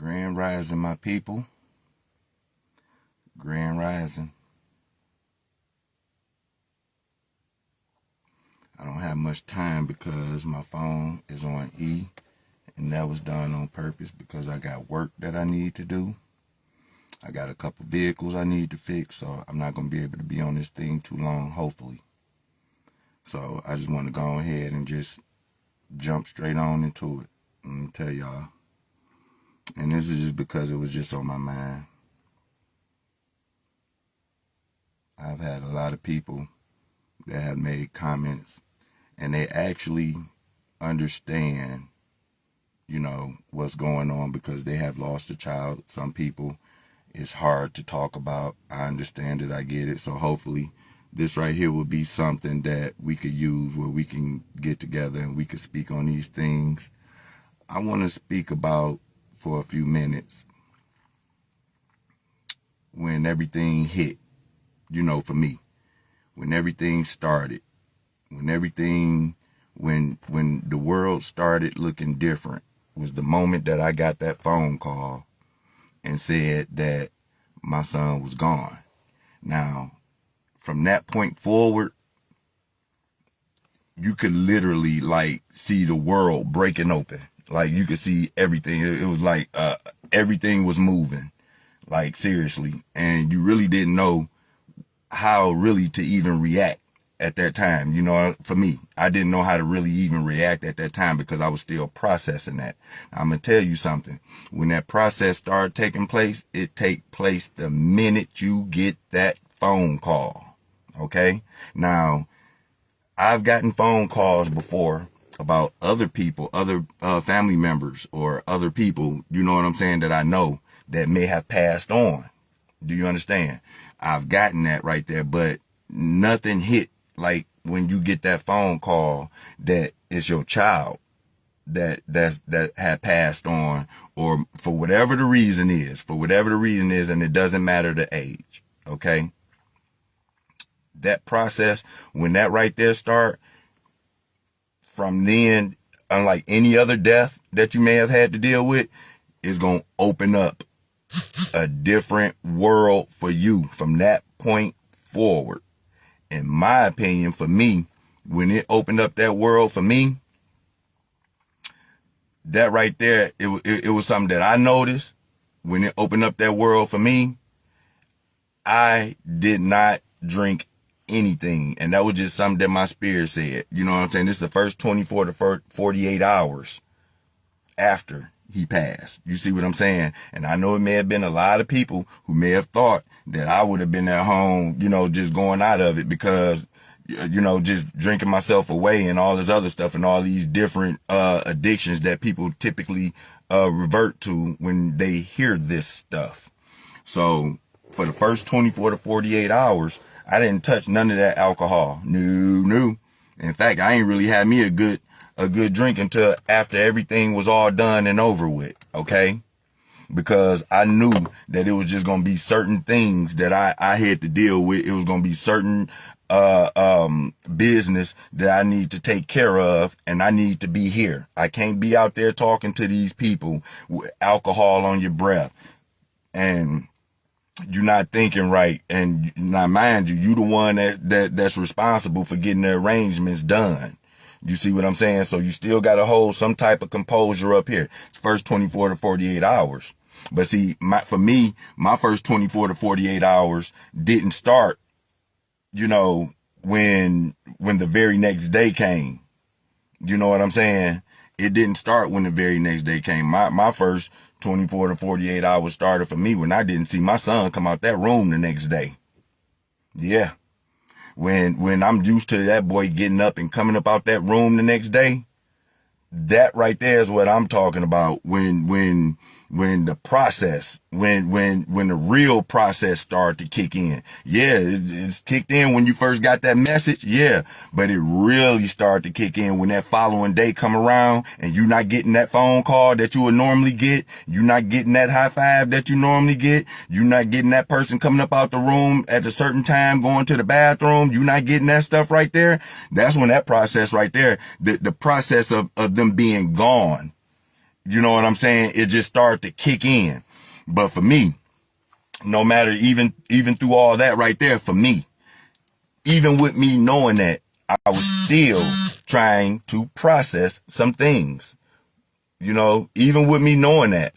Grand Rising, my people. Grand Rising. I don't have much time because my phone is on E, and that was done on purpose because I got work that I need to do. I got a couple vehicles I need to fix, so I'm not going to be able to be on this thing too long, hopefully. So I just want to go ahead and just jump straight on into it. Let me tell y'all. And this is just because it was just on my mind. I've had a lot of people that have made comments, and they actually understand, what's going on because they have lost a child. Some people, it's hard to talk about. I understand it. I get it. So hopefully this right here will be something that we could use where we can get together and we could speak on these things. I want to speak about, for a few minutes, when everything hit, for me, when everything started, when the world started looking different, was the moment that I got that phone call and said that my son was gone. Now, from that point forward, you could literally see the world breaking open. You could see everything. It was like everything was moving, seriously. And you really didn't know how really to even react at that time. For me, I didn't know how to really even react at that time because I was still processing that. I'm going to tell you something. When that process started taking place, it take place the minute you get that phone call. Okay? Now, I've gotten phone calls before about other people, other family members or other people, that I know that may have passed on. Do you understand? I've gotten that right there, but nothing hit like when you get that phone call that it's your child that had passed on, or for whatever the reason is, and it doesn't matter the age. Okay? That process, when that right there start, from then, unlike any other death that you may have had to deal with, is going to open up a different world for you from that point forward. In my opinion, for me, when it opened up that world for me, that right there, it was something that I noticed. When it opened up that world for me, I did not drink anything. And that was just something that my spirit said. You know what I'm saying? This is the first 24 to 48 hours after he passed. You see what I'm saying? And I know it may have been a lot of people who may have thought that I would have been at home, just going out of it because, just drinking myself away and all this other stuff and all these different addictions that people typically revert to when they hear this stuff. So for the first 24 to 48 hours, I didn't touch none of that alcohol. No. In fact, I ain't really had me a good drink until after everything was all done and over with. Okay? Because I knew that it was just going to be certain things that I had to deal with. It was going to be certain business that I need to take care of, and I need to be here. I can't be out there talking to these people with alcohol on your breath and you're not thinking right. And now, mind you, you the one that's responsible for getting the arrangements done. You see what I'm saying? So you still got to hold some type of composure up here. It's first 24 to 48 hours. But see, for me, my first 24 to 48 hours didn't start, when the very next day came. You know what I'm saying? It didn't start when the very next day came. My first 24 to 48 hours started for me when I didn't see my son come out that room the next day. Yeah. When I'm used to that boy getting up and coming up out that room the next day, that right there is what I'm talking about. When the process, when the real process started to kick in. Yeah, it's kicked in when you first got that message. Yeah, but it really started to kick in when that following day come around and you not getting that phone call that you would normally get. You not getting that high five that you normally get. You not getting that person coming up out the room at a certain time, going to the bathroom. You not getting that stuff right there. That's when that process right there, the process of them being gone You know what I'm saying? It just started to kick in. But for me, no matter even through all that right there, for me, even with me knowing that, I was still trying to process some things. You know, even with me knowing that,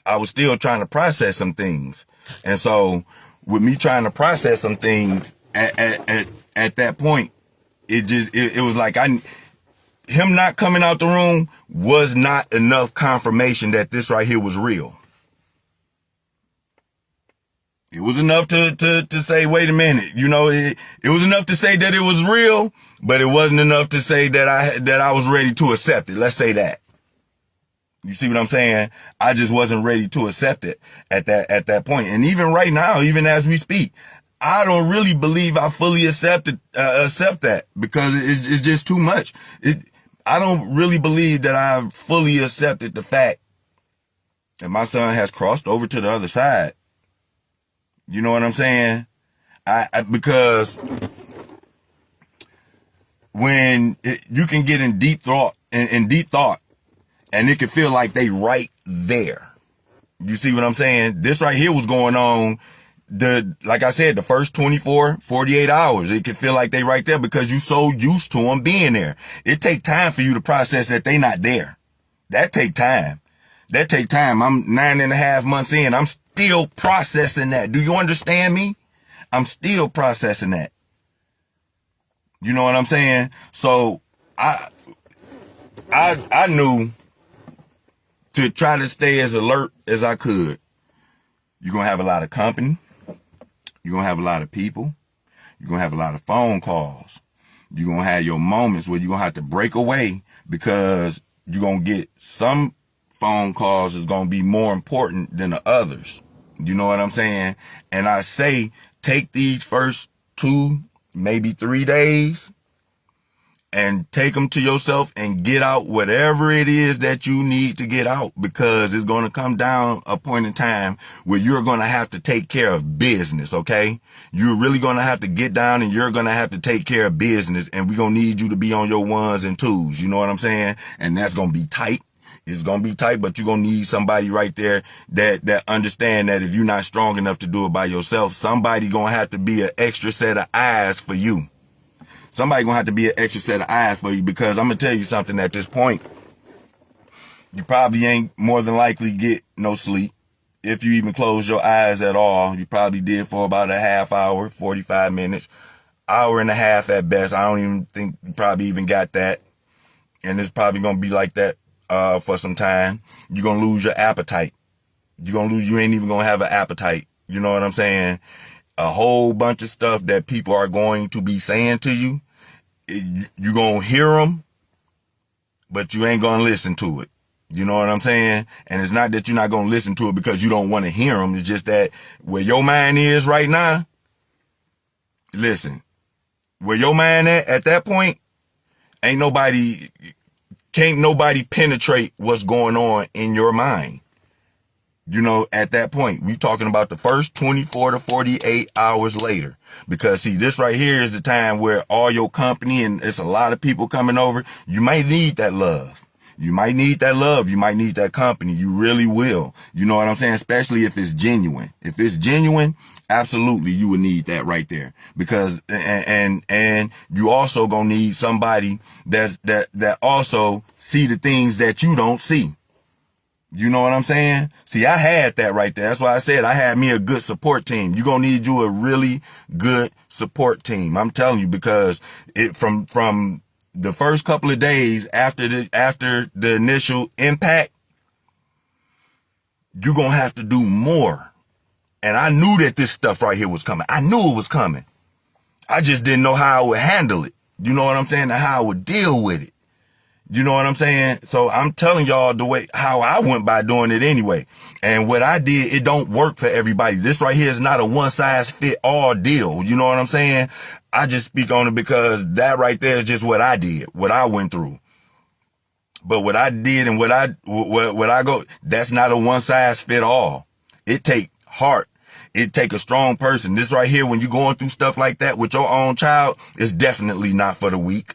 I was still trying to process some things. And so with me trying to process some things at that point, it was like him not coming out the room was not enough confirmation that this right here was real. It was enough to say, wait a minute, you know, it was enough to say that it was real, but it wasn't enough to say that I was ready to accept it. Let's say that. You see what I'm saying? I just wasn't ready to accept it at that point. And even right now, even as we speak, I don't really believe I fully accept that, because it's just too much. I don't really believe that I've fully accepted the fact that my son has crossed over to the other side. You know what I'm saying? Because when you can get in deep thought, and it can feel like they right there. You see what I'm saying? This right here was going on, like I said, the first 24, 48 hours. It can feel like they right there because you so used to them being there. It take time for you to process that they not there. That take time. I'm 9.5 months in. I'm still processing that. Do you understand me? I'm still processing that. You know what I'm saying? So I knew to try to stay as alert as I could. You're going to have a lot of company. You're going to have a lot of people. You're going to have a lot of phone calls. You're going to have your moments where you're going to have to break away, because you're going to get some phone calls is going to be more important than the others. You know what I'm saying? And I say, take these first 2, maybe 3 days and take them to yourself and get out whatever it is that you need to get out, because it's going to come down a point in time where you're going to have to take care of business. Okay. You're really going to have to get down and you're going to have to take care of business, and we're going to need you to be on your 1s and 2s. You know what I'm saying? And that's going to be tight. It's going to be tight, but you're going to need somebody right there that understand that if you're not strong enough to do it by yourself, somebody going to have to be an extra set of eyes for you. Somebody going to have to be an extra set of eyes for you, because I'm going to tell you something at this point. You probably ain't more than likely get no sleep. If you even close your eyes at all, you probably did for about a half hour, 45 minutes, hour and a half at best. I don't even think you probably even got that. And it's probably going to be like that for some time. You're going to lose your appetite. You ain't even going to have an appetite. You know what I'm saying? A whole bunch of stuff that people are going to be saying to you. You're going to hear them, but you ain't going to listen to it. You know what I'm saying? And it's not that you're not going to listen to it because you don't want to hear them. It's just that where your mind is right now, listen, where your mind at that point, can't nobody penetrate what's going on in your mind. You know, at that point, we talking about the first 24 to 48 hours later. Because see, this right here is the time where all your company, and it's a lot of people coming over, you might need that love. You might need that love. You might need that company. You really will. You know what I'm saying? Especially if it's genuine. If it's genuine, absolutely, you would need that right there. Because, and you also gonna need somebody that also see the things that you don't see. You know what I'm saying? See, I had that right there. That's why I said I had me a good support team. You're going to need you a really good support team. I'm telling you, because it from the first couple of days after the initial impact, you're going to have to do more. And I knew that this stuff right here was coming. I knew it was coming. I just didn't know how I would handle it. You know what I'm saying? And how I would deal with it. You know what I'm saying? So I'm telling y'all the way how I went by doing it anyway. And what I did, it don't work for everybody. This right here is not a one size fit all deal. You know what I'm saying? I just speak on it because that right there is just what I did, what I went through. But what I did and what I go, that's not a one size fit all. It take heart. It take a strong person. This right here, when you're going through stuff like that with your own child, is definitely not for the weak.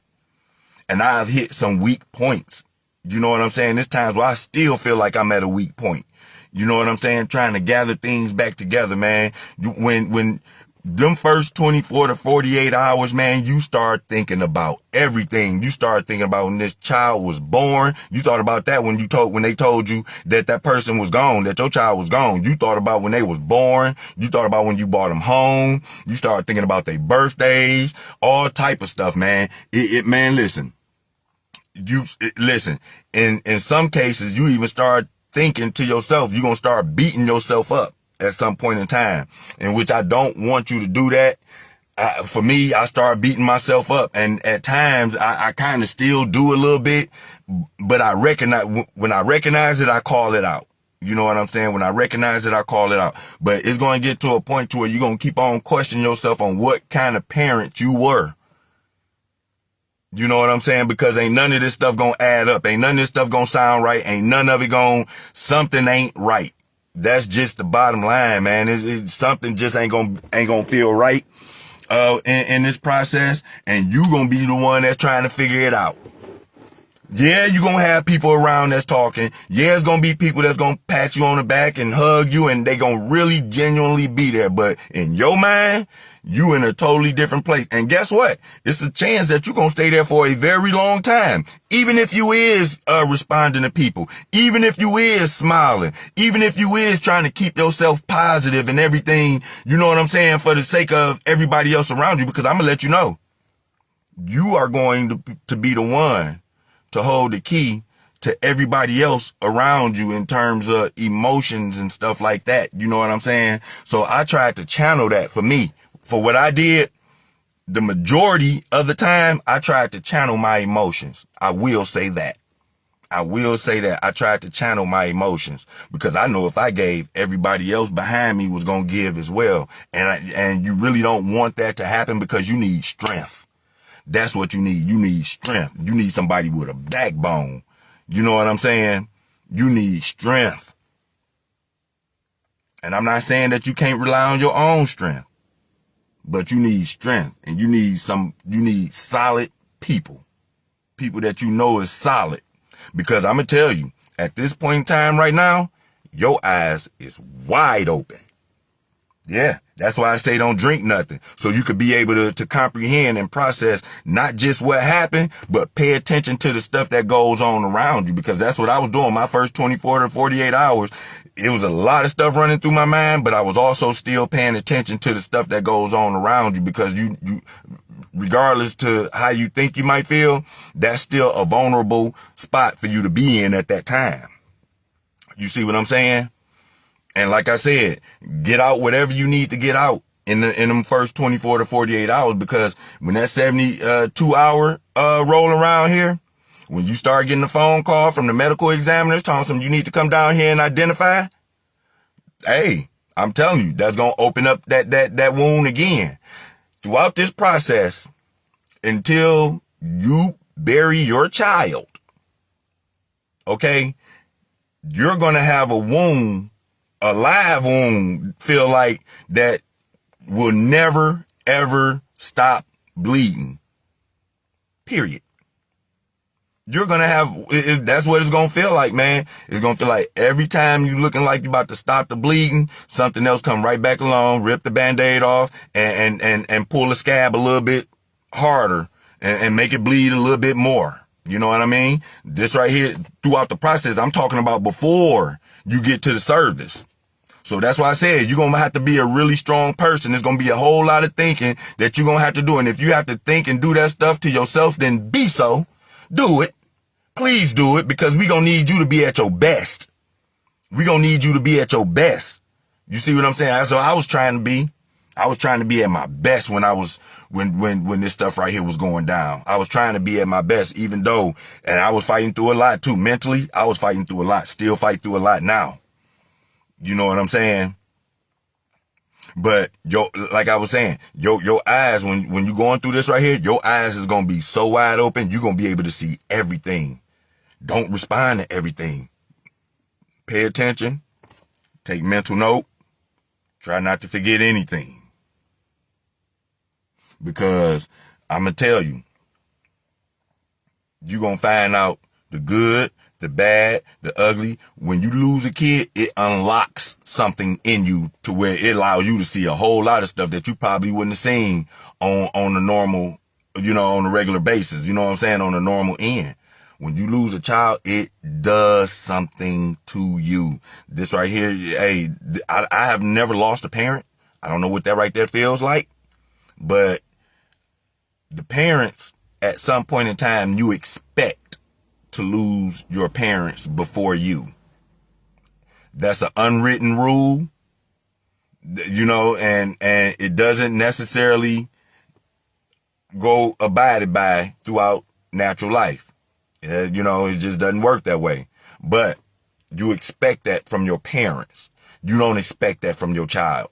And I've hit some weak points. You know what I'm saying? There's times where I still feel like I'm at a weak point. You know what I'm saying? Trying to gather things back together, man. When them first 24 to 48 hours, man, you start thinking about everything. You start thinking about when this child was born. You thought about that when they told you that that person was gone, that your child was gone. You thought about when they was born. You thought about when you brought them home. You started thinking about their birthdays, all type of stuff, man. Man, listen. Listen, in some cases, you even start thinking to yourself, you're going to start beating yourself up at some point in time, in which I don't want you to do that. For me, I start beating myself up, and at times I kind of still do a little bit, but when I recognize it, I call it out. You know what I'm saying? When I recognize it, I call it out. But it's going to get to a point to where you're going to keep on questioning yourself on what kind of parent you were. You know what I'm saying? Because ain't none of this stuff gonna add up. Ain't none of this stuff gonna sound right. Ain't none of it something ain't right. That's just the bottom line, man. Something just ain't gonna feel right, in this process. And you gonna be the one that's trying to figure it out. Yeah, you're going to have people around that's talking. Yeah, it's going to be people that's going to pat you on the back and hug you, and they going to really genuinely be there. But in your mind, you in a totally different place. And guess what? It's a chance that you're going to stay there for a very long time. Even if you is responding to people, even if you is smiling, even if you is trying to keep yourself positive and everything, you know what I'm saying, for the sake of everybody else around you, because I'm going to let you know, you are going to be the one to hold the key to everybody else around you in terms of emotions and stuff like that. You know what I'm saying? So I tried to channel that for me. For what I did, the majority of the time, I tried to channel my emotions. I will say that. I tried to channel my emotions, because I know if I gave, everybody else behind me was going to give as well. And you really don't want that to happen, because you need strength. That's what you need. You need strength. You need somebody with a backbone. You know what I'm saying? You need strength. And I'm not saying that you can't rely on your own strength, but you need strength, and you need solid people that you know is solid. Because I'm going to tell you, at this point in time right now, your eyes is wide open. Yeah, that's why I say don't drink nothing. So you could be able to comprehend and process not just what happened, but pay attention to the stuff that goes on around you. Because that's what I was doing my first 24 to 48 hours. It was a lot of stuff running through my mind, but I was also still paying attention to the stuff that goes on around you, because you regardless to how you think you might feel, that's still a vulnerable spot for you to be in at that time. You see what I'm saying? And like I said, get out whatever you need to get out in them first 24 to 48 hours, because when that 72 hour roll around here, when you start getting a phone call from the medical examiners telling them you need to come down here and identify, hey, I'm telling you, that's going to open up that wound again. Throughout this process, until you bury your child, okay, you're going to have a wound, a live wound, feel like that will never, ever stop bleeding. Period. You're going to have, that's what it's going to feel like, man. It's going to feel like every time you looking like you're about to stop the bleeding, something else come right back along, rip the Band-Aid off, and pull the scab a little bit harder and make it bleed a little bit more. You know what I mean? This right here, throughout the process, I'm talking about before you get to the service. So that's why I said you're going to have to be a really strong person. There's going to be a whole lot of thinking that you're going to have to do. And if you have to think and do that stuff to yourself, then be so. Do it. Please do it, because we're going to need you to be at your best. We're going to need you to be at your best. You see what I'm saying? So I was trying to be at my best when this stuff right here was going down. I was trying to be at my best, even though, and I was fighting through a lot too. Mentally, I was fighting through a lot, still fight through a lot now. You know what I'm saying? But like I was saying, your eyes, when you're going through this right here, your eyes is going to be so wide open, you're going to be able to see everything. Don't respond to everything. Pay attention. Take mental note. Try not to forget anything. Because I'm going to tell you, you're going to find out the good, the bad, the ugly. When you lose a kid, it unlocks something in you to where it allows you to see a whole lot of stuff that you probably wouldn't have seen on the normal, on a regular basis, you know what I'm saying, on a normal end. When you lose a child, it does something to you. This right here, hey, I have never lost a parent. I don't know what that right there feels like, but the parents, at some point in time, you expect to lose your parents before you. That's an unwritten rule, and it doesn't necessarily go abided by throughout natural life. It just doesn't work that way. But you expect that from your parents. You don't expect that from your child.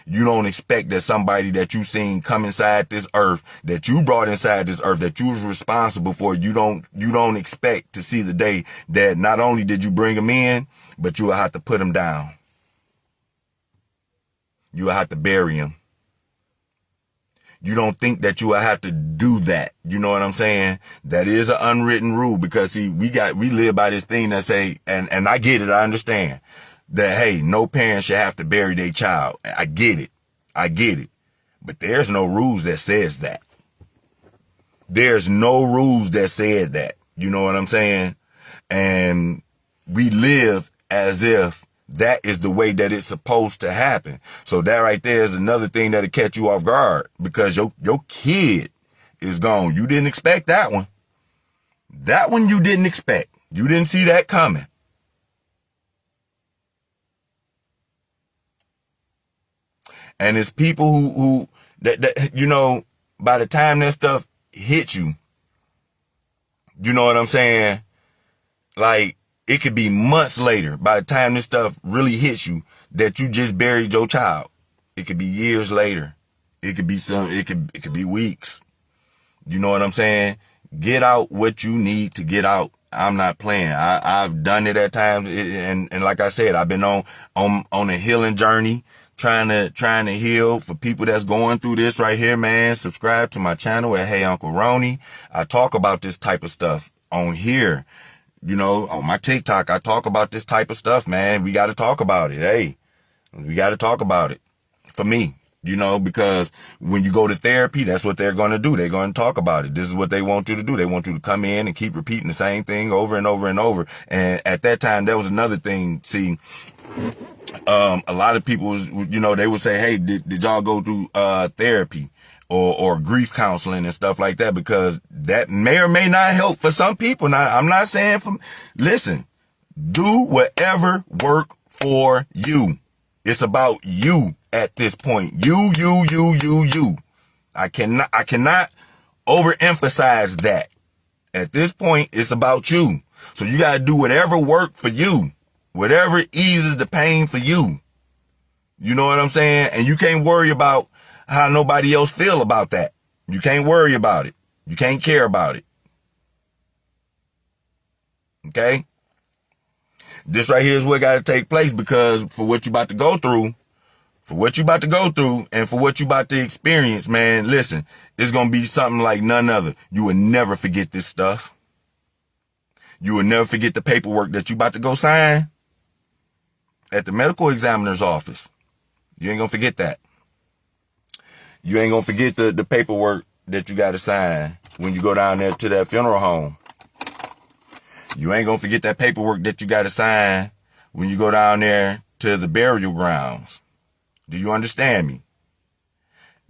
You don't expect that somebody that you seen come inside this earth, that you brought inside this earth, that you was responsible for, you don't expect to see the day that not only did you bring them in, but you will have to put them down. You will have to bury them. You don't think that you will have to do that. You know what I'm saying? That is an unwritten rule, because see, we live by this thing that say, and I get it, I understand that, hey, no parent should have to bury their child. I get it. But there's no rules that says that. There's no rules that says that. You know what I'm saying? And we live as if that is the way that it's supposed to happen. So that right there is another thing that'll catch you off guard, because your kid is gone. You didn't expect that one. That one you didn't expect. You didn't see that coming. And it's people who by the time that stuff hits you, you know what I'm saying? Like, it could be months later, by the time this stuff really hits you, that you just buried your child. It could be years later. It could be it could be weeks. You know what I'm saying? Get out what you need to get out. I'm not playing. I've done it at times, and like I said, I've been on a healing journey, trying to heal. For people that's going through this right here, man, subscribe to my channel at Hey Uncle Roni. I talk about this type of stuff on here. On my TikTok, I talk about this type of stuff, man. We got to talk about it. Hey, we got to talk about it. For me, because when you go to therapy, that's what they're going to do. They're going to talk about it. This is what they want you to do. They want you to come in and keep repeating the same thing over and over and over. And at that time, that was another thing. See, a lot of people, they would say, hey, did y'all go through therapy? Or grief counseling and stuff like that, because that may or may not help for some people. Now, I'm not saying listen, do whatever work for you. It's about you at this point. You. I cannot overemphasize that. At this point, it's about you. So you got to do whatever work for you, whatever eases the pain for you. You know what I'm saying? And you can't worry about how nobody else feel about that. You can't worry about it. You can't care about it. Okay? This right here is what got to take place, because for what you about to go through, and for what you about to experience, man, listen, it's going to be something like none other. You will never forget this stuff. You will never forget the paperwork that you about to go sign at the medical examiner's office. You ain't going to forget that. You ain't gonna forget the paperwork that you gotta sign when you go down there to that funeral home. You ain't gonna forget that paperwork that you gotta sign when you go down there to the burial grounds. Do you understand me?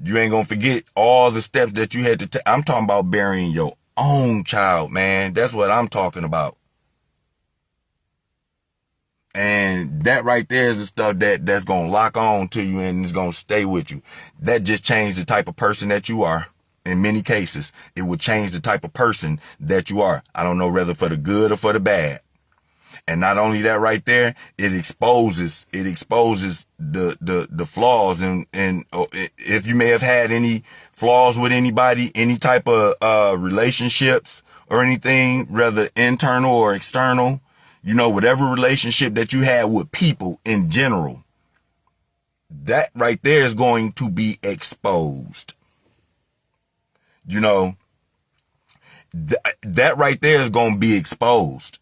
You ain't gonna forget all the steps that you had to take. I'm talking about burying your own child, man. That's what I'm talking about. And that right there is the stuff that's going to lock on to you and is going to stay with you. That just changed the type of person that you are. In many cases, it would change the type of person that you are. I don't know whether for the good or for the bad. And not only that right there, it exposes the flaws and if you may have had any flaws with anybody, any type of relationships or anything, whether internal or external, whatever relationship that you had with people in general, that right there is going to be exposed. that right there is going to be exposed.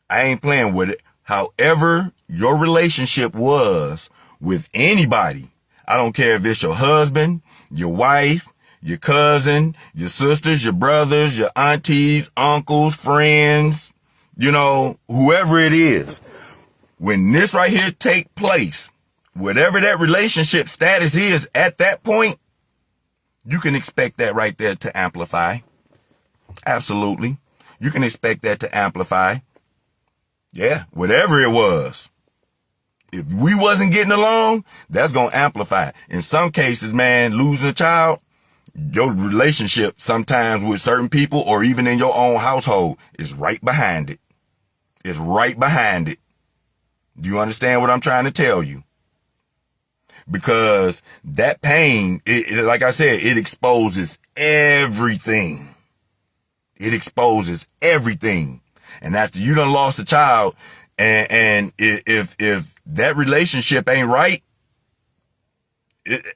I ain't playing with it. However your relationship was with anybody, I don't care if it's your husband, your wife, your cousin, your sisters, your brothers, your aunties, uncles, friends, whoever it is. When this right here take place, whatever that relationship status is at that point, you can expect that right there to amplify. Absolutely. You can expect that to amplify. Yeah, whatever it was. If we wasn't getting along, that's going to amplify. In some cases, man, losing a child, your relationship sometimes with certain people or even in your own household is right behind it. It's right behind it. Do you understand what I'm trying to tell you? Because that pain, like I said, it exposes everything. It exposes everything. And after you done lost a child, and if that relationship ain't right,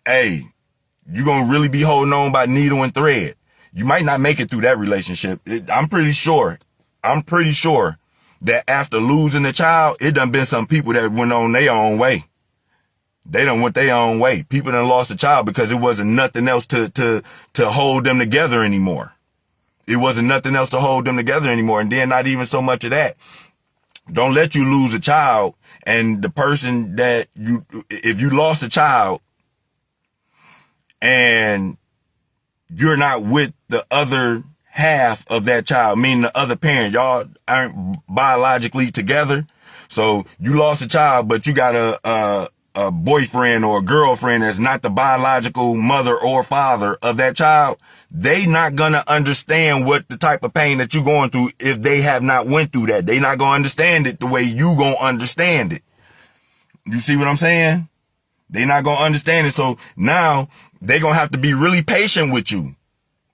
hey, you're going to really be holding on by needle and thread. You might not make it through that relationship. I'm pretty sure that after losing a child, it done been some people that went on their own way. They done went their own way. People done lost a child because it wasn't nothing else to hold them together anymore. It wasn't nothing else to hold them together anymore. And then not even so much of that. Don't let you lose a child and the person that if you lost a child and you're not with the other half of that child, meaning the other parent, y'all aren't biologically together. So you lost a child, but you got a boyfriend or a girlfriend that's not the biological mother or father of that child. They not gonna understand what the type of pain that you're going through if they have not went through that. They not gonna understand it the way you gonna understand it. You see what I'm saying? They not gonna understand it. So now they gonna have to be really patient with you.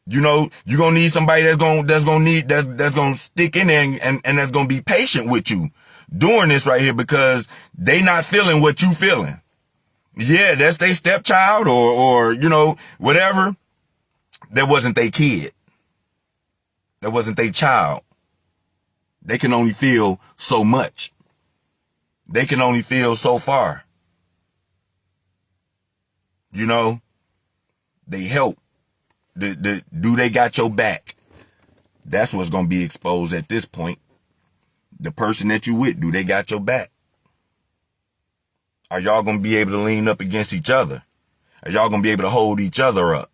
You're gonna need somebody that's gonna stick in there and that's gonna be patient with you doing this right here, because they not feeling what you feeling. Yeah, that's their stepchild or whatever. That wasn't their kid. That wasn't their child. They can only feel so much. They can only feel so far. They help. Do they got your back? That's what's going to be exposed at this point. The person that you with, do they got your back? Are y'all going to be able to lean up against each other? Are y'all going to be able to hold each other up?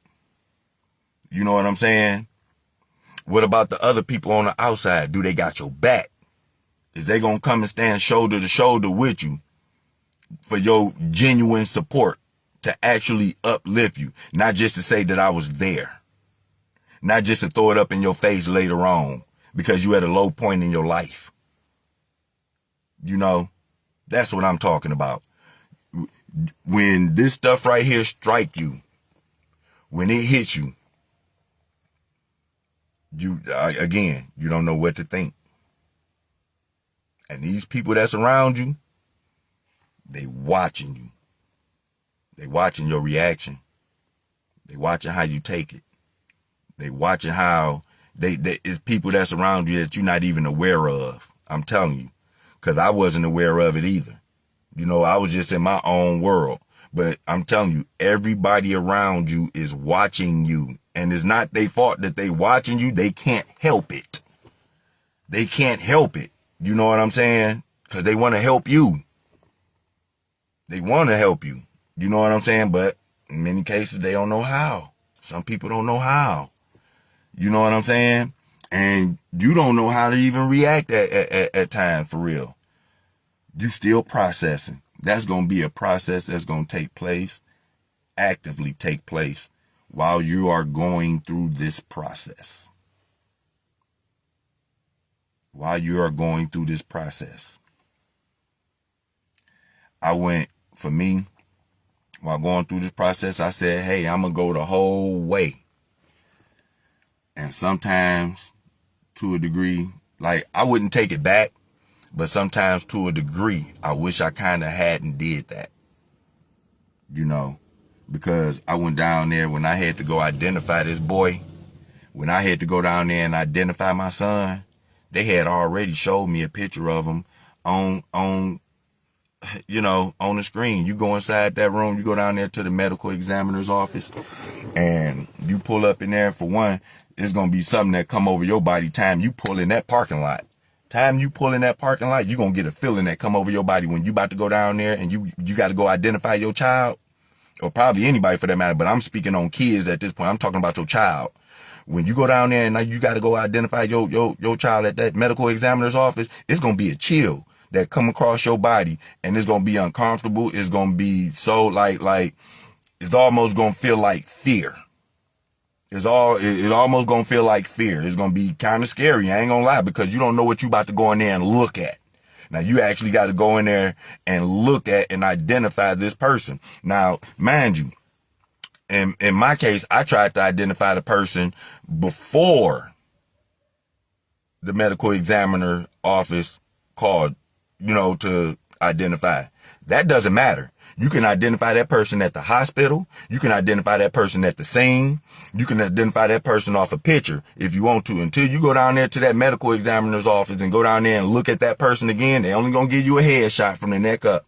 You know what I'm saying? What about the other people on the outside? Do they got your back? Is they going to come and stand shoulder to shoulder with you for your genuine support to actually uplift you? Not just to say that I was there. Not just to throw it up in your face later on because you had a low point in your life. That's what I'm talking about. When this stuff right here strike you, when it hits you, you don't know what to think. And these people that's around you, they watching you. They watching your reaction. They watching how you take it. They watching how it's people that's around you that you're not even aware of. I'm telling you, because I wasn't aware of it either. I was just in my own world. But I'm telling you, everybody around you is watching you. And it's not their fault that they watching you. They can't help it. They can't help it. You know what I'm saying? Because they want to help you. They want to help you. You know what I'm saying? But in many cases, they don't know how. Some people don't know how. You know what I'm saying? And you don't know how to even react at times, for real. You still processing. That's going to be a process that's going to actively take place while you are going through this process. While you are going through this process. For me, while going through this process, I said, hey, I'm going to go the whole way. And sometimes, to a degree, like, I wouldn't take it back. But sometimes to a degree, I wish I kind of hadn't did that. Because I went down there when I had to go identify this boy. When I had to go down there and identify my son, they had already showed me a picture of him on on the screen. You go inside that room, you go down there to the medical examiner's office, and you pull up in there. For one, it's going to be something that come over your body time you pull in that parking lot. Time you pull in that parking lot, you're going to get a feeling that come over your body when you about to go down there and you got to go identify your child, or probably anybody for that matter, but I'm speaking on kids at this point. I'm talking about your child. When you go down there and you got to go identify your child at that medical examiner's office, it's going to be a chill that come across your body, and it's going to be uncomfortable. It's going to be so like it's almost going to feel like fear. It's almost going to feel like fear. It's going to be kind of scary. I ain't going to lie, because you don't know what you about to go in there and look at. Now, you actually got to go in there and look at and identify this person. Now, mind you, in my case, I tried to identify the person before the medical examiner office called, to identify. That doesn't matter. You can identify that person at the hospital. You can identify that person at the scene. You can identify that person off a picture if you want to. Until you go down there to that medical examiner's office and go down there and look at that person again, they only going to give you a headshot from the neck up.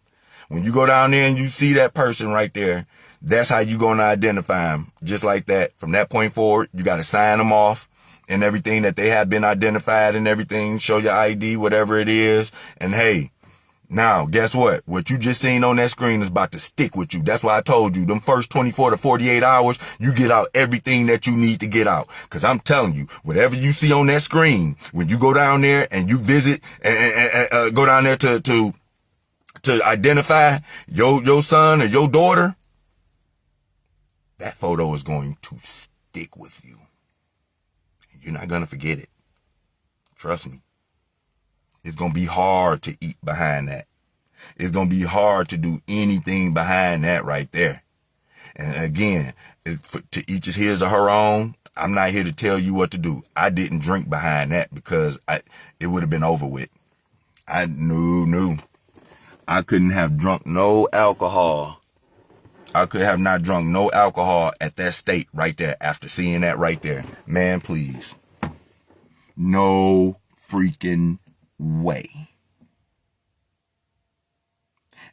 When you go down there and you see that person right there, that's how you going to identify them. Just like that. From that point forward, you got to sign them off and everything that they have been identified and everything. Show your ID, whatever it is. And hey, now, guess what? What you just seen on that screen is about to stick with you. That's why I told you, them first 24 to 48 hours, you get out everything that you need to get out. Because I'm telling you, whatever you see on that screen, when you go down there and you visit, and go down there to identify your son or your daughter, that photo is going to stick with you. You're not going to forget it. Trust me. It's going to be hard to eat behind that. It's going to be hard to do anything behind that right there. And again, to each his or her own. I'm not here to tell you what to do. I didn't drink behind that because it would have been over with. I knew. I couldn't have drunk no alcohol. I could have not drunk no alcohol at that state right there after seeing that right there. Man, please. No freaking way.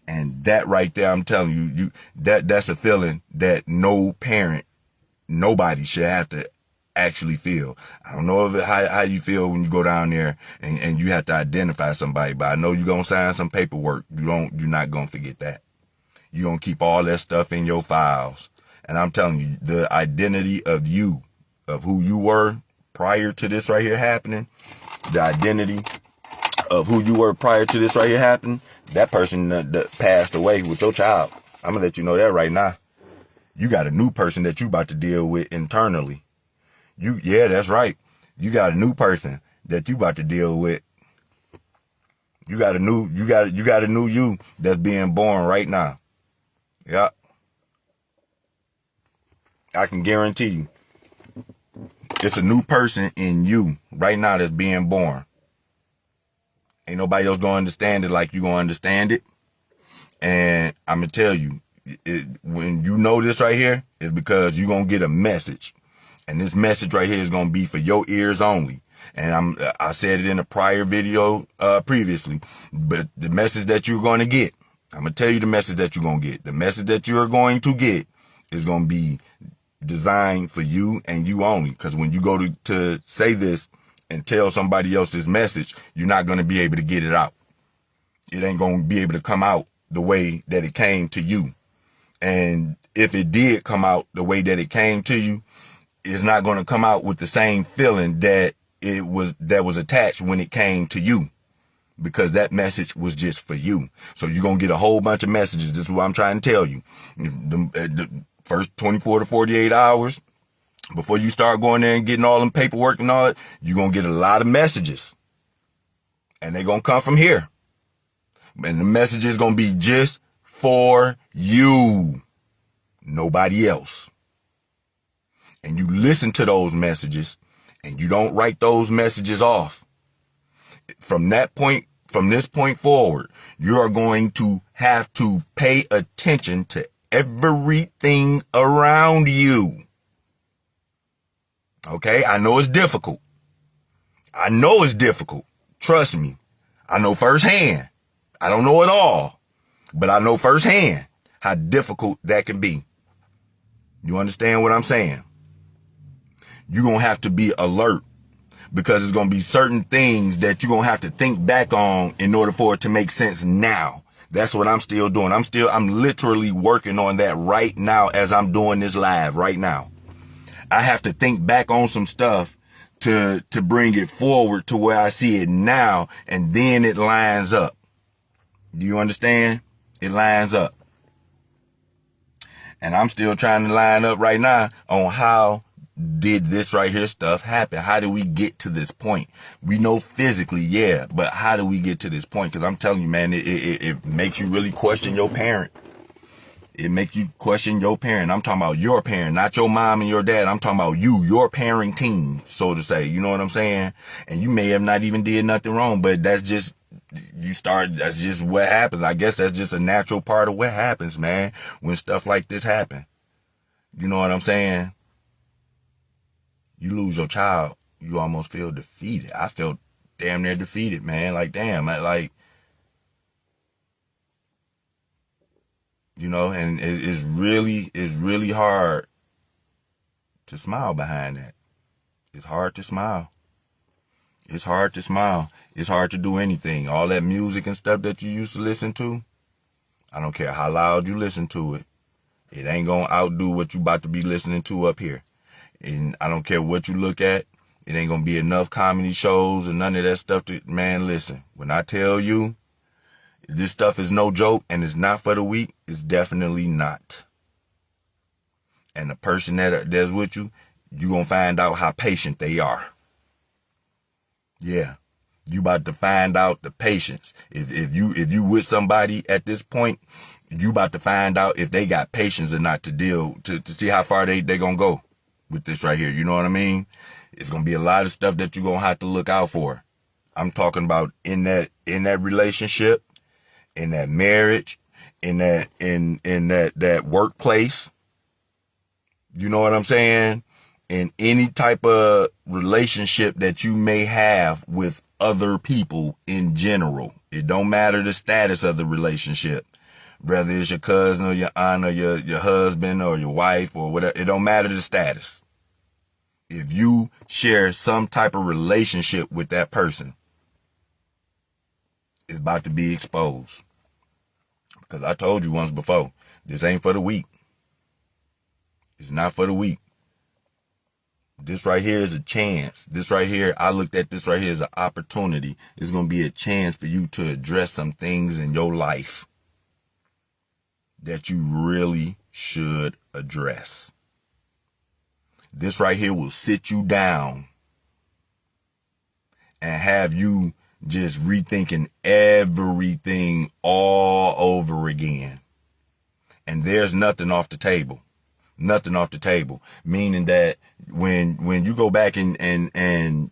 And that right there, I'm telling you, that's a feeling that no parent, nobody should have to actually feel. I don't know how you feel when you go down there and you have to identify somebody, but I know you're going to sign some paperwork. You're not going to forget that. You're going to keep all that stuff in your files. And I'm telling you, the identity of you, of who you were prior to this right here happening, the identity of who you were prior to this right here happening, that person that passed away with your child. I'm going to let you know that right now. You got a new person that you about to deal with internally. Yeah, that's right. You got a new person that you about to deal with. You got a new you that's being born right now. Yeah. I can guarantee you. It's a new person in you right now that's being born. Ain't nobody else gonna understand it like you gonna understand it. And I'm gonna tell you, when you know this right here, it's because you're gonna get a message. And this message right here is gonna be for your ears only. And I said it in a prior video previously, but the message that you're gonna get, I'm gonna tell you the message that you're gonna get. The message that you're going to get is gonna be designed for you and you only. Because when you go to say this and tell somebody else this message, you're not going to be able to get it out. It ain't going to be able to come out the way that it came to you. And if it did come out the way that it came to you, it's not going to come out with the same feeling that was attached when it came to you, because that message was just for you. So you're going to get a whole bunch of messages. This is what I'm trying to tell you. The first 24 to 48 hours, before you start going there and getting all them paperwork and all that, you're going to get a lot of messages. And they're going to come from here. And the message is going to be just for you. Nobody else. And you listen to those messages and you don't write those messages off. From this point forward, you are going to have to pay attention to everything around you. Okay, I know it's difficult. I know it's difficult. Trust me. I know firsthand. I don't know it all, but I know firsthand how difficult that can be. You understand what I'm saying? You're going to have to be alert because there's going to be certain things that you're going to have to think back on in order for it to make sense now. That's what I'm still doing. I'm literally working on that right now as I'm doing this live right now. I have to think back on some stuff to bring it forward to where I see it now, and then it lines up. Do you understand? It lines up. And I'm still trying to line up right now on how did this right here stuff happen? How did we get to this point? We know physically, yeah, but how do we get to this point? Because I'm telling you, man, it makes you really question your parent. It makes you question your parent. I'm talking about your parent, not your mom and your dad. I'm talking about you, your parenting, so to say. You know what I'm saying? And you may have not even did nothing wrong, but that's just, that's just what happens. I guess that's just a natural part of what happens, man, when stuff like this happen. You know what I'm saying? You lose your child, you almost feel defeated. I felt damn near defeated, man. Like, damn, you know, and it's really hard to smile behind that. It's hard to smile. It's hard to smile. It's hard to do anything. All that music and stuff that you used to listen to, I don't care how loud you listen to it. It ain't gonna outdo what you about to be listening to up here. And I don't care what you look at. It ain't gonna be enough comedy shows and none of that stuff to, man, listen. When I tell you this stuff is no joke and it's not for the weak, it's definitely not. And the person that's with you, you gonna find out how patient they are. Yeah. You about to find out the patience. If you with somebody at this point, you about to find out if they got patience or not to see how far they gonna go with this right here. You know what I mean? It's gonna be a lot of stuff that you're gonna have to look out for. I'm talking about in that relationship, in that marriage, in that workplace. You know what I'm saying? In any type of relationship that you may have with other people in general. It don't matter the status of the relationship. Whether it's your cousin or your aunt or your husband or your wife or whatever. It don't matter the status. If you share some type of relationship with that person, it's about to be exposed. Because I told you once before, this ain't for the weak. It's not for the weak. This right here is a chance. This right here, I looked at this right here as an opportunity. It's going to be a chance for you to address some things in your life that you really should address. This right here will sit you down and have you just rethinking everything all over again. And there's nothing off the table. Nothing off the table. Meaning that when you go back and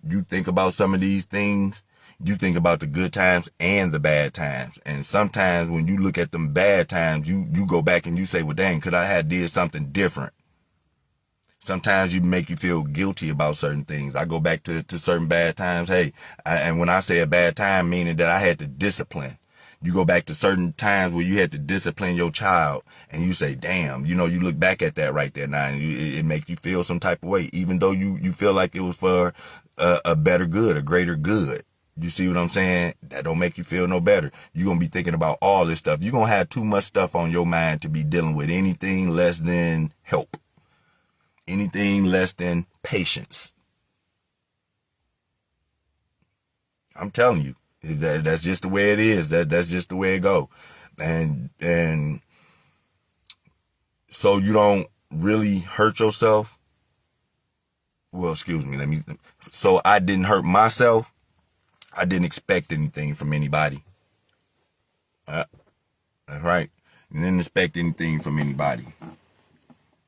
you think about some of these things, you think about the good times and the bad times. And sometimes when you look at them bad times, you go back and you say, well, dang, could I have did something different? Sometimes you make you feel guilty about certain things. I go back to certain bad times. Hey, and when I say a bad time, meaning that I had to discipline. You go back to certain times where you had to discipline your child and you say, damn, you know, you look back at that right there now and it make you feel some type of way, even though you feel like it was for a better good, a greater good. You see what I'm saying? That don't make you feel no better. You're going to be thinking about all this stuff. You're going to have too much stuff on your mind to be dealing with anything less than help. Anything less than patience. I'm telling you, that's just the way it is. That's just the way it go. And so you don't really hurt yourself. Well, excuse me. So I didn't hurt myself. I didn't expect anything from anybody. That's right. I didn't expect anything from anybody.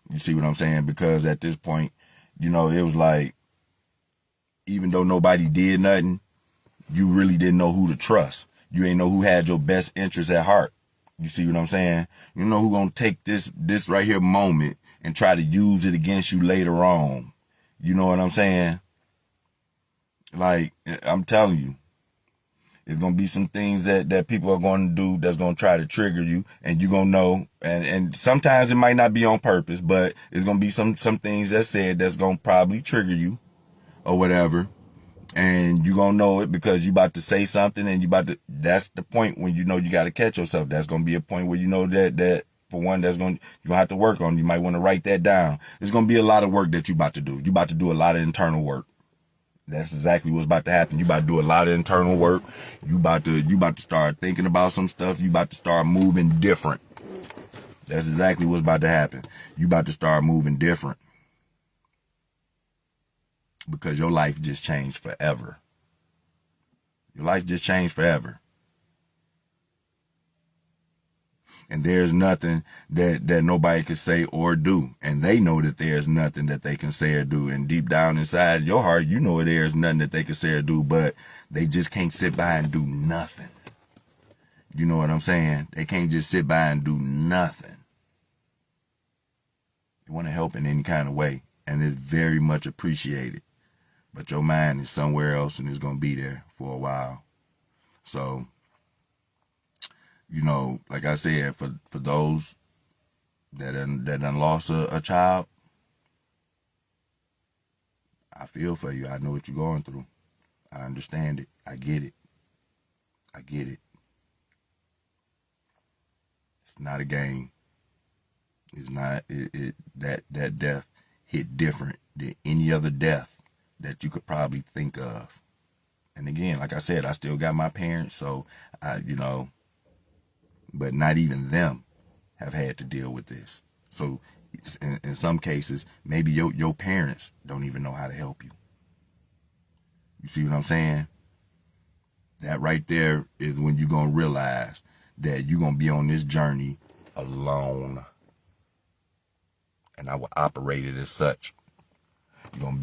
You see what I'm saying? Because at this point, you know, it was like, even though nobody did nothing, you really didn't know who to trust. You ain't know who had your best interests at heart. You see what I'm saying? You know who gonna take this right here moment and try to use it against you later on. You know what I'm saying? Like, I'm telling you, it's going to be some things that people are going to do that's going to try to trigger you, and you're going to know. And sometimes it might not be on purpose, but it's going to be some things that said that's going to probably trigger you or whatever. And you're going to know it because you about to say something, and that's the point when you know you got to catch yourself. That's going to be a point where you know that for one, you're going to have to work on. You might want to write that down. It's going to be a lot of work that you about to do. You about to do a lot of internal work. That's exactly what's about to happen. You about to do a lot of internal work. You about to start thinking about some stuff. You about to start moving different. That's exactly what's about to happen. You about to start moving different. Because your life just changed forever. Your life just changed forever. And there's nothing that nobody can say or do. And they know that there's nothing that they can say or do. And deep down inside your heart, you know there's nothing that they can say or do, but they just can't sit by and do nothing. You know what I'm saying? They can't just sit by and do nothing. You want to help in any kind of way, and it's very much appreciated. But your mind is somewhere else, and it's going to be there for a while. So, you know, like I said, for those that done lost a child, I feel for you. I know what you're going through. I understand it. I get it. I get it. It's not a game. It's not that death hit different than any other death that you could probably think of. And again, like I said, I still got my parents, so but not even them have had to deal with this. So in some cases, maybe your parents don't even know how to help you. You see what I'm saying? That right there is when you're going to realize that you're going to be on this journey alone. And I will operate it as such. You're gonna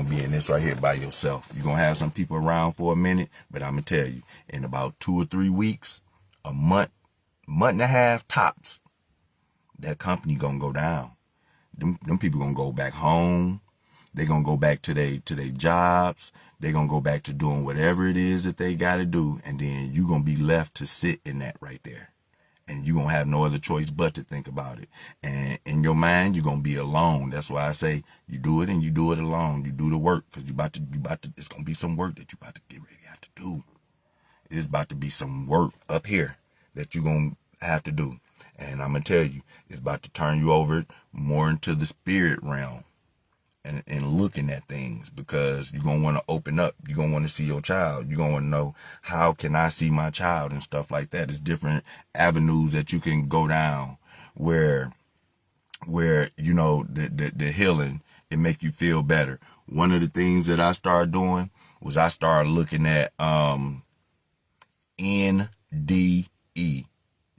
be in this right here by yourself. You're gonna have some people around for a minute, but I'm gonna tell you, in about 2 or 3 weeks, a month and a half tops, that company gonna go down. Them people gonna go back home. They gonna go back to their jobs. They gonna go back to doing whatever it is that they gotta do, and then you gonna be left to sit in that right there. And you're going to have no other choice but to think about it. And in your mind, you're going to be alone. That's why I say you do it and you do it alone. You do the work because you about to, it's going to be some work that you about to get ready to have to do. It's about to be some work up here that you're going to have to do. And I'm going to tell you, it's about to turn you over more into the spirit realm. And looking at things, because you're going to want to open up. You're going to want to see your child. You're going to want to know, how can I see my child and stuff like that. It's different avenues that you can go down where you know, the healing, it make you feel better. One of the things that I started doing was I started looking at NDE,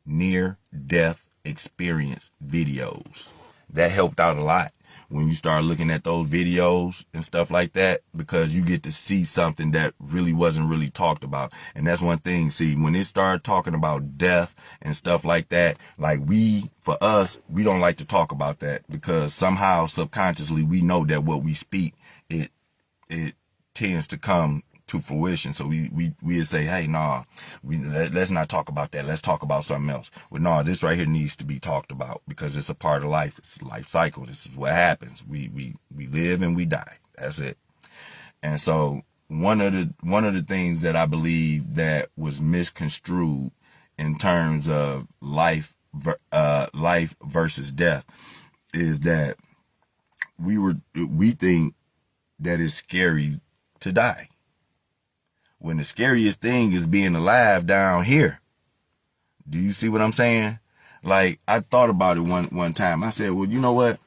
near death experience videos. That helped out a lot when you start looking at those videos and stuff like that, because you get to see something that really wasn't really talked about. And that's one thing. See, when it started talking about death and stuff like that, like for us, we don't like to talk about that, because somehow subconsciously we know that what we speak, it tends to come to fruition. So we say, hey, nah, let's not talk about that. Let's talk about something else. Well, nah, this right here needs to be talked about, because it's a part of life. It's a life cycle. This is what happens. We live and we die. That's it. And so one of the things that I believe that was misconstrued in terms of life versus death is that we think that it's scary to die, when the scariest thing is being alive down here. Do you see what I'm saying? Like, I thought about it one time. I said, well, you know what?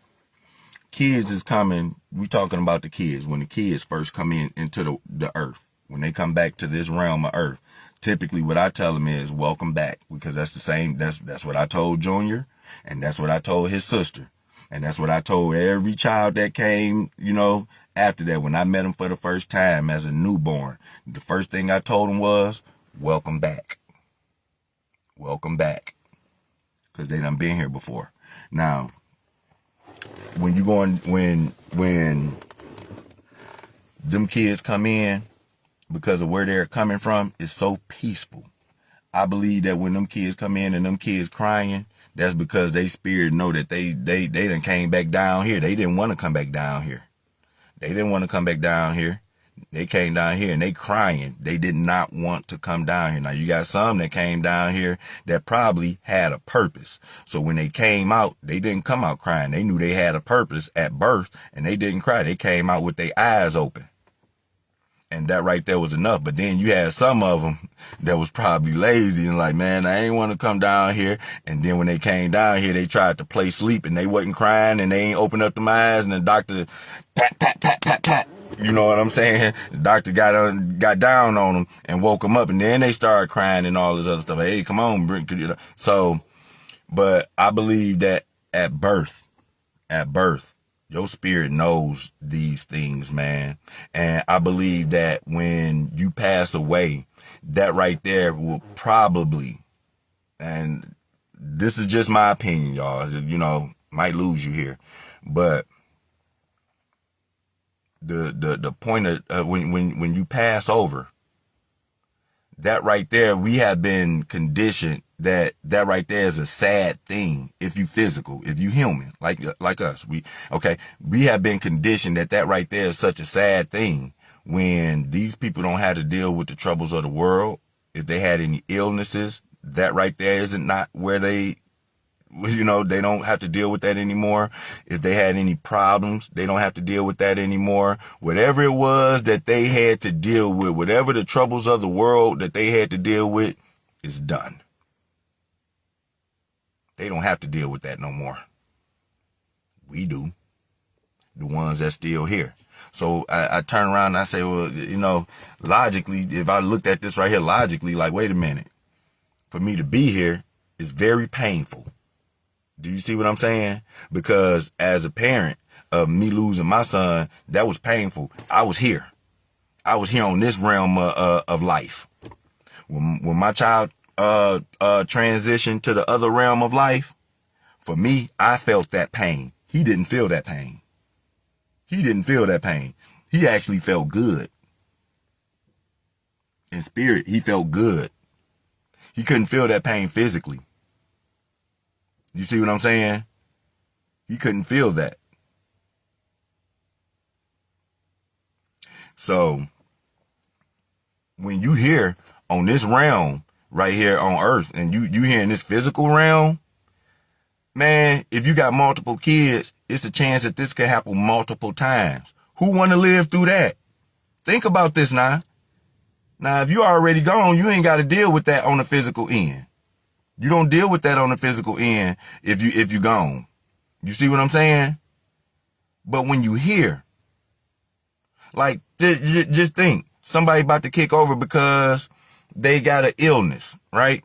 Kids is coming. We talking about the kids. When the kids first come into the earth, when they come back to this realm of earth, typically what I tell them is welcome back, because that's the same. That's what I told Junior, and that's what I told his sister. And that's what I told every child that came, you know, after that. When I met him for the first time as a newborn, the first thing I told him was, welcome back. Welcome back. Because they done been here before. Now, when you going, when them kids come in because of where they're coming from is so peaceful. I believe that when them kids come in and them kids crying, that's because they spirit know that they done came back down here. They didn't want to come back down here. They didn't want to come back down here. They came down here and they crying. They did not want to come down here. Now you got some that came down here that probably had a purpose. So when they came out, they didn't come out crying. They knew they had a purpose at birth and they didn't cry. They came out with their eyes open. And that right there was enough. But then you had some of them that was probably lazy and like, man, I ain't want to come down here. And then when they came down here, they tried to play sleep and they wasn't crying and they ain't opened up their eyes. And the doctor, pat, pat, pat, pat, pat. You know what I'm saying? The doctor got down on them and woke them up. And then they started crying and all this other stuff. Hey, come on, bring it up. So, but I believe that at birth, your spirit knows these things, man. And I believe that when you pass away, that right there will probably, and this is just my opinion, y'all, you know, might lose you here, but the point of when you pass over, that right there, we have been conditioned that right there is a sad thing. If you physical, if you human, like us, we have been conditioned that right there is such a sad thing. When these people don't have to deal with the troubles of the world, if they had any illnesses, that right there isn't not where they, you know, they don't have to deal with that anymore. If they had any problems, they don't have to deal with that anymore. Whatever it was that they had to deal with, whatever the troubles of the world that they had to deal with, is done. They don't have to deal with that no more. We do. The ones that's still here. So I turn around and I say, well, you know, logically, if I looked at this right here logically, like, wait a minute, for me to be here is very painful. Do you see what I'm saying? Because as a parent of me losing my son, that was painful. I was here. I was here on this realm of life. When my child transitioned to the other realm of life, for me, I felt that pain. He didn't feel that pain. He didn't feel that pain. He actually felt good. In spirit, he felt good. He couldn't feel that pain physically. You see what I'm saying? He couldn't feel that. So, when you hear on this realm, right here on earth, and you hear in this physical realm, man, if you got multiple kids, it's a chance that this could happen multiple times. Who want to live through that? Think about this now. Now, if you already gone, you ain't got to deal with that on the physical end. You don't deal with that on the physical end if you gone. You see what I'm saying? But when you hear, like, just think, somebody about to kick over because they got an illness, right?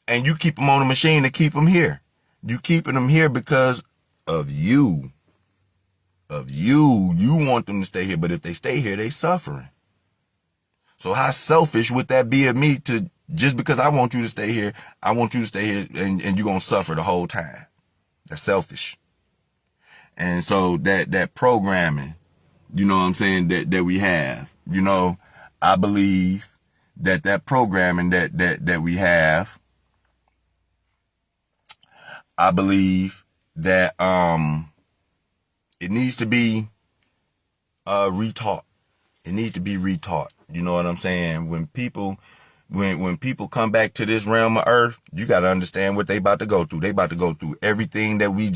And you keep them on a machine to keep them here. You keeping them here because of you. You want them to stay here, but if they stay here, they suffering. So how selfish would that be of me to, just because I want you to stay here, I want you to stay here and you're going to suffer the whole time. That's selfish. And so that programming, you know what I'm saying, that we have, you know, I believe that programming that we have, I believe that it needs to be retaught. It needs to be retaught. You know what I'm saying? When people come back to this realm of earth, you got to understand what they about to go through. They about to go through everything that we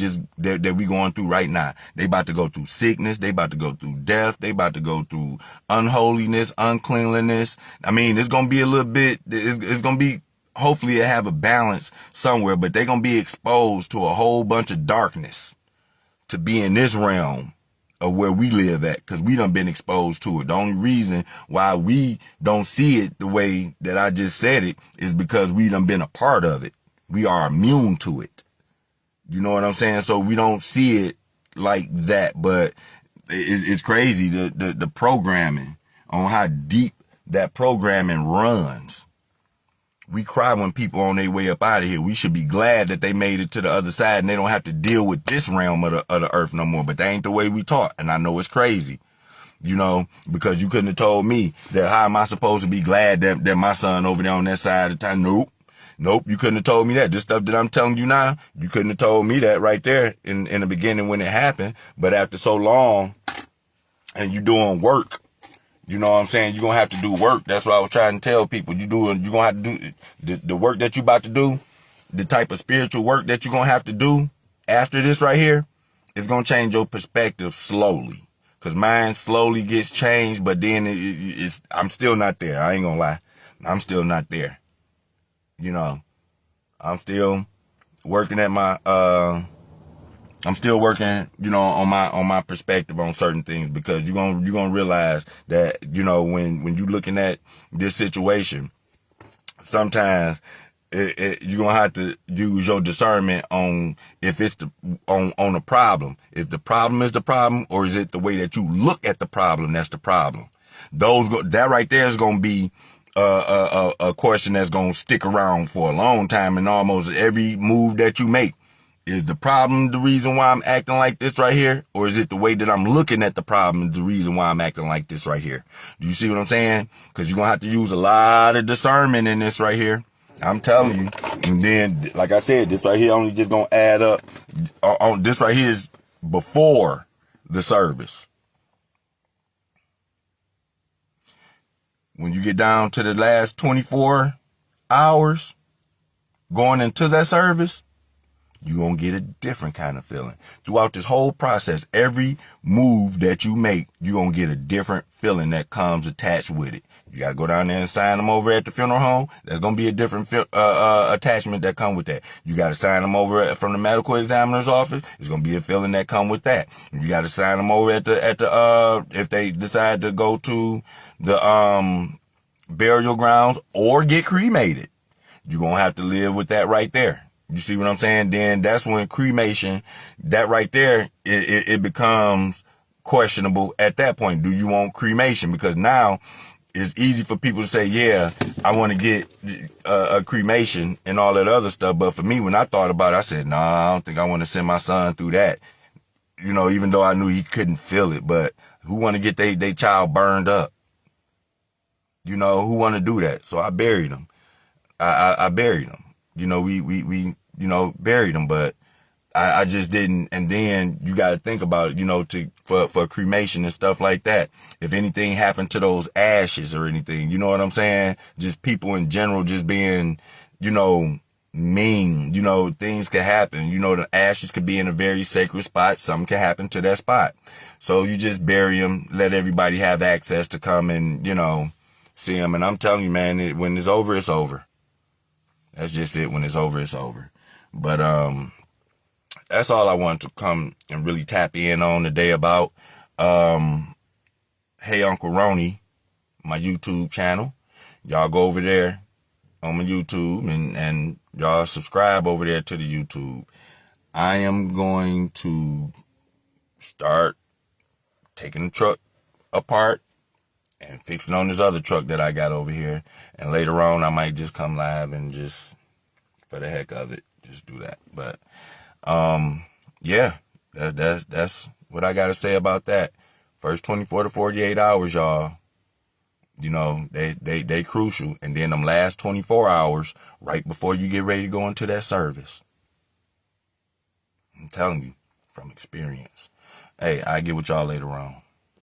going through right now. They about to go through sickness. They about to go through death. They about to go through unholiness, uncleanliness. I mean, it's going to be a little bit, it's going to be, hopefully it have a balance somewhere, but they're going to be exposed to a whole bunch of darkness to be in this realm of where we live at, because we done been exposed to it. The only reason why we don't see it the way that I just said it is because we done been a part of it. We are immune to it. You know what I'm saying? So we don't see it like that, but it's crazy, the programming, on how deep that programming runs. We cry when people on their way up out of here. We should be glad that they made it to the other side and they don't have to deal with this realm of the earth no more. But that ain't the way we taught. And I know it's crazy. You know, because you couldn't have told me that how am I supposed to be glad that my son over there on that side of the time? Nope. You couldn't have told me that. This stuff that I'm telling you now, you couldn't have told me that right there in the beginning when it happened. But after so long and you doing work, you know what I'm saying? You're going to have to do work. That's what I was trying to tell people. You're going to have to do the work that you about to do, the type of spiritual work that you're going to have to do after this right here is going to change your perspective slowly. Because mine slowly gets changed, but then I'm still not there. I ain't going to lie. I'm still not there. You know, I'm still working at my, I'm still working, you know, on my perspective on certain things, because you're going to realize that, you know, when you looking at this situation, sometimes you're going to have to use your discernment on if it's on a problem. If the problem is the problem, or is it the way that you look at the problem that's the problem? That right there is going to be a question that's going to stick around for a long time, and almost every move that you make. Is the problem the reason why I'm acting like this right here? Or is it the way that I'm looking at the problem is the reason why I'm acting like this right here? Do you see what I'm saying? Because you're going to have to use a lot of discernment in this right here. I'm telling you. And then, like I said, this right here only just going to add up. This right here is before the service. When you get down to the last 24 hours going into that service, you're going to get a different kind of feeling. Throughout this whole process, every move that you make, you're going to get a different feeling that comes attached with it. You got to go down there and sign them over at the funeral home. There's going to be a different attachment that come with that. You got to sign them over from the medical examiner's office. It's going to be a feeling that come with that. You got to sign them over at the if they decide to go to the burial grounds or get cremated. You're going to have to live with that right there. You see what I'm saying? Then that's when cremation, that right there, it becomes questionable at that point. Do you want cremation? Because now it's easy for people to say, yeah, I want to get a cremation and all that other stuff. But for me, when I thought about it, I said, nah, I don't think I want to send my son through that. You know, even though I knew he couldn't feel it, but who want to get their child burned up? You know, who want to do that? So I buried him. I buried him. You know, we you know, buried him, but I just didn't. And then you got to think about it, you know, for cremation and stuff like that. If anything happened to those ashes or anything, you know what I'm saying? Just people in general just being, you know, mean, you know, things could happen. You know, the ashes could be in a very sacred spot. Something can happen to that spot. So you just bury them, let everybody have access to come and, you know, see them. And I'm telling you, man, when it's over, it's over. That's just it. When it's over, it's over. But that's all I wanted to come and really tap in on today about. Hey Uncle Roni, my YouTube channel. Y'all go over there on my YouTube and y'all subscribe over there to the YouTube. I am going to start taking the truck apart and fixing on this other truck that I got over here. And later on, I might just come live and just, for the heck of it, just do that. But yeah, that's what I got to say about that. First 24 to 48 hours, y'all, you know, they crucial. And then them last 24 hours, right before you get ready to go into that service. I'm telling you from experience. Hey, I get with y'all later on.